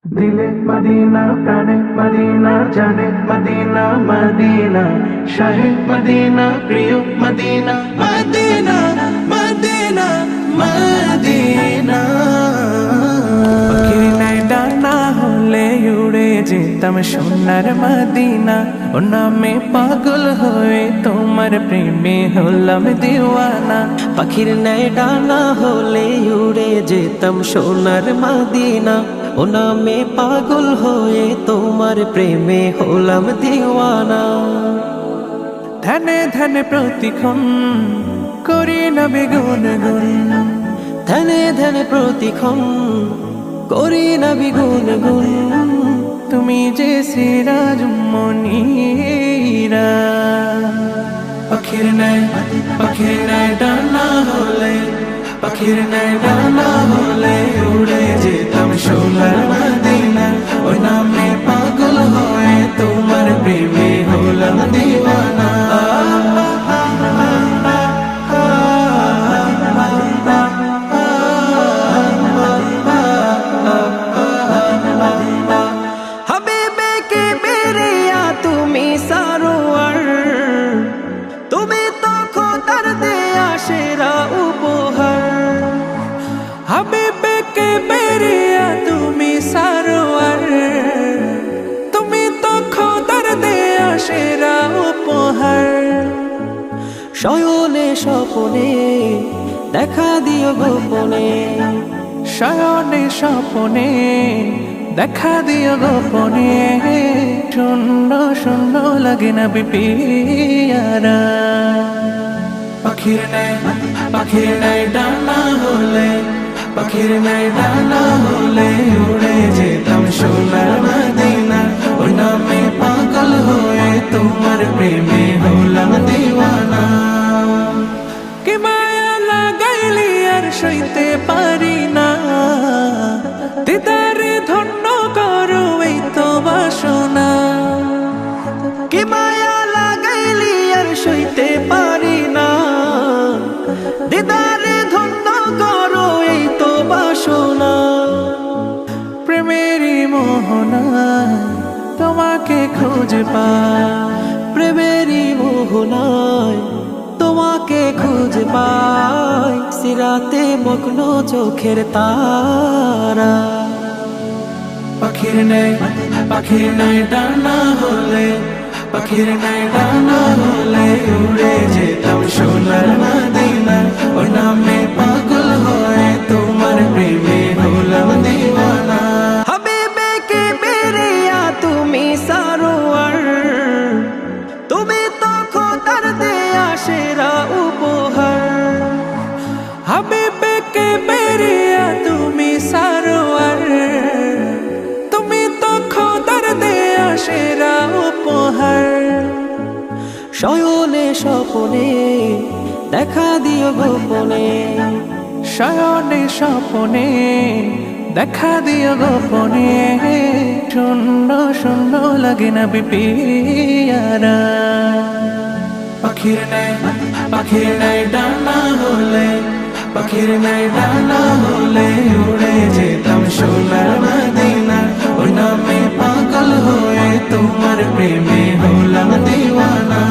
দিলে মদিনা প্রাণে মদিনা জানে মদিনা মদিনা শাহে মদিনা প্রিয় মদিনা মদিনা মদিনা মদিনা পাখির নাই ডানা হলে উড়ে যেতাম সোনার মদিনা ও নামে পাগল হয়ে তোমার প্রেমে হলাম দিওয়ানা। পাখির ন্যায় ডানা হলে উড়ে যেতাম সোনার মদিনা ও নামে পাগল হয়ে তোমার প্রেমে হলাম দিওয়ানা। ধ্যানে ধ্যানে প্রতিক্ষণ করি নবী গুনগুন, ধ্যানে ধ্যানে প্রতিক্ষণ করি নবী গুনগুন। তুমি যে সিরাজ মনিরা। পাখির নাই ডানা হলে, পাখির নাই ডানা হলে উড়ে যেতাম সোনার মদিনা ওই নামে পাগল হয়ে তোমার প্রেমে হলাম দিওয়ানা। হাবিবে কে বেরিয়া তুমি সারোয়ার, তুমি তো খোদার দেয়া সেরা উপহার। হাবিবে কে বেরিয়া তুমি সারোয়ার, তুমি তো খোদার দেয়া সেরা উপহার। শয়নে স্বপনে দেখা দিও গোপনে, শয়নে স্বপনে দেখা দিও গোপনে। শূন্য শূন্য লাগে না বিপিয়ারা। পাখির নাই ডানা হলে, পাখির নাই ডানা হলে উড়ে যেতাম সোনার মদিনা ওই নামে পাগল হয়ে তোমার প্রেমে হলাম দিওয়ানা। কি মায়া লাগাইলি আর সইতে পারি না, দিদারে ধন্য করো এই তো বাসনা। কি মায়া লাগাইলি আর সইতে পারি না, দিদারে ধন্য করো এই তো বাসনা। প্রেমেরই মোহনায় তোমাকে খুঁজে পাই, প্রেমেরই মোহনায় তোমাকে খুঁজে পাই। সিরাতে মগ্ন চোখের তারা। পাখির নাই ডানা হলে, পাখির নাই ডানা হলে উড়ে যেতাম সোনার মদিনা ওই নামে পাগল হয়ে তোমার প্রেমে হলাম দিওয়ানা। হাবিবে কে বেরিয়া তুমি সারোয়ার, তুমি তো খোদার দেয়া সেরা উপহার। হাবিবে কে বেরিয়া তুমি সারোয়ার, তুমি তো খোদার দেয়া সেরা উপহার। শয়নে স্বপনে দেখা দিও গোপনে, শয়নে স্বপনে দেখা দিও গোপনে। শূন্য শূন্য লাগে না বিপিয়ারা। পাখির নাই ডানা হলে, পাখির নাই ডানা হলে উড়ে যেতাম সোনার মদিনা ওই নামে পাগল হয়ে তোমার প্রেমে হলাম দিওয়ানা।